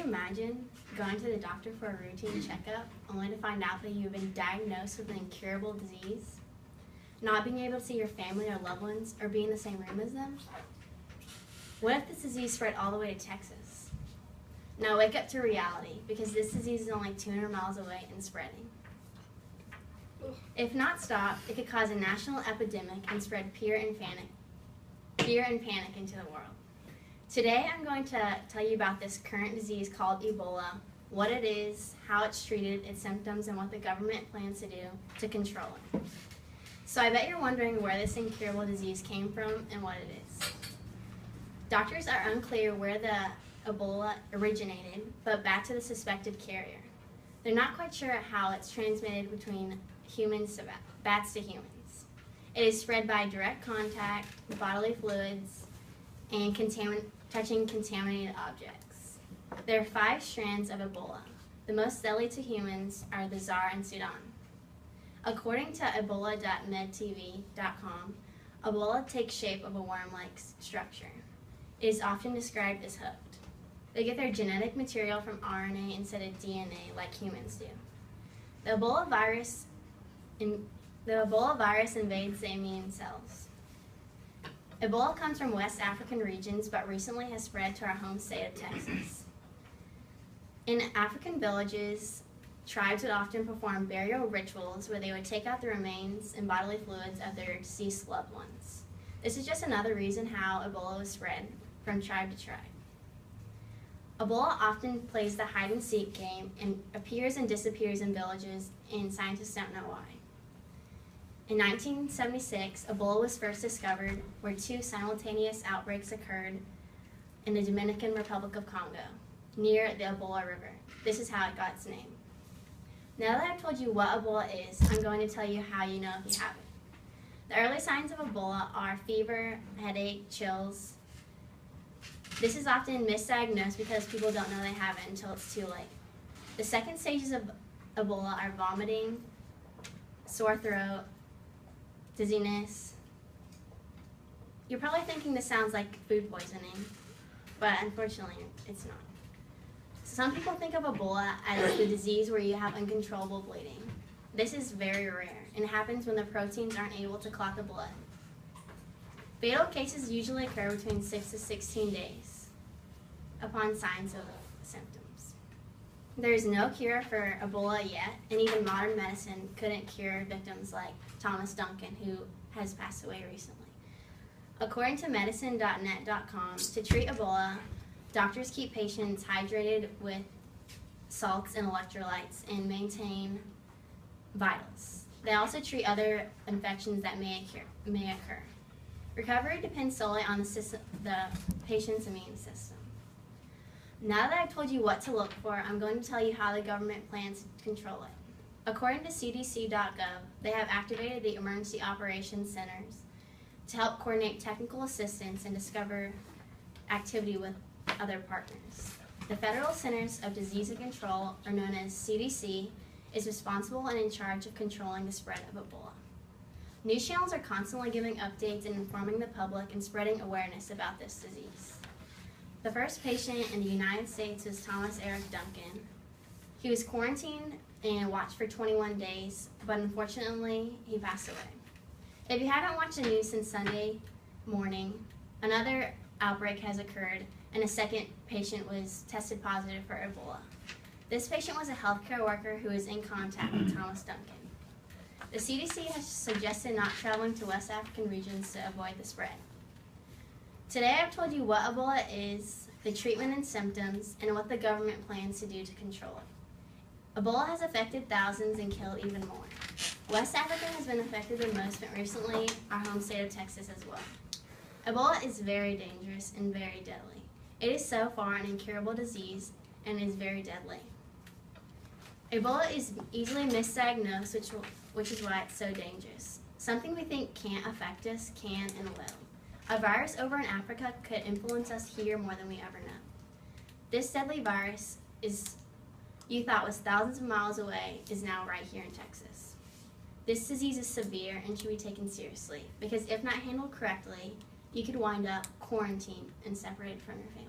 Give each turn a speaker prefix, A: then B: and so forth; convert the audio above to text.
A: you imagine going to the doctor for a routine checkup only to find out that you've been diagnosed with an incurable disease? Not being able to see your family or loved ones or be in the same room as them? What if this disease spread all the way to Texas? Now wake up to reality, because this disease is only 200 miles away and spreading. If not stopped, it could cause a national epidemic and spread fear and panic into the world. Today I'm going to tell you about this current disease called Ebola, what it is, how it's treated, its symptoms, and what the government plans to do to control it. So I bet you're wondering where this incurable disease came from and what it is. Doctors are unclear where the Ebola originated, but back to the suspected carrier. They're not quite sure how it's transmitted between humans to bats to humans. It is spread by direct contact, bodily fluids, and touching contaminated objects. There are 5 strands of Ebola. The most deadly to humans are the Zaire and Sudan. According to ebola.medtv.com, Ebola takes shape of a worm-like structure. It is often described as hooked. They get their genetic material from RNA instead of DNA like humans do. The Ebola virus invades the immune cells. Ebola comes from West African regions, but recently has spread to our home state of Texas. In African villages, tribes would often perform burial rituals where they would take out the remains and bodily fluids of their deceased loved ones. This is just another reason how Ebola was spread from tribe to tribe. Ebola often plays the hide-and-seek game and appears and disappears in villages, and scientists don't know why. In 1976, Ebola was first discovered where 2 simultaneous outbreaks occurred in the Dominican Republic of Congo, near the Ebola River. This is how it got its name. Now that I've told you what Ebola is, I'm going to tell you how you know if you have it. The early signs of Ebola are fever, headache, chills. This is often misdiagnosed because people don't know they have it until it's too late. The second stages of Ebola are vomiting, sore throat, dizziness. You're probably thinking this sounds like food poisoning, but unfortunately it's not. Some people think of Ebola as the disease where you have uncontrollable bleeding. This is very rare, and it happens when the proteins aren't able to clot the blood. Fatal cases usually occur between 6 to 16 days upon signs of symptoms. There is no cure for Ebola yet, and even modern medicine couldn't cure victims like Thomas Duncan, who has passed away recently. According to medicine.net.com, to treat Ebola, doctors keep patients hydrated with salts and electrolytes and maintain vitals. They also treat other infections that may occur. Recovery depends solely on the patient's immune system. Now that I've told you what to look for, I'm going to tell you how the government plans to control it. According to CDC.gov, they have activated the Emergency Operations Centers to help coordinate technical assistance and discover activity with other partners. The Federal Centers of Disease Control, or known as CDC, is responsible and in charge of controlling the spread of Ebola. News channels are constantly giving updates and informing the public and spreading awareness about this disease. The first patient in the United States was Thomas Eric Duncan. He was quarantined and watched for 21 days, but unfortunately, he passed away. If you haven't watched the news since Sunday morning, another outbreak has occurred and a second patient was tested positive for Ebola. This patient was a healthcare worker who was in contact with Thomas Duncan. The CDC has suggested not traveling to West African regions to avoid the spread. Today I've told you what Ebola is, the treatment and symptoms, and what the government plans to do to control it. Ebola has affected thousands and killed even more. West Africa has been affected the most, but recently our home state of Texas as well. Ebola is very dangerous and very deadly. It is so far an incurable disease and is very deadly. Ebola is easily misdiagnosed, which is why it's so dangerous. Something we think can't affect us can and will. A virus over in Africa could influence us here more than we ever know. This deadly virus you thought was thousands of miles away is now right here in Texas. This disease is severe and should be taken seriously because if not handled correctly, you could wind up quarantined and separated from your family.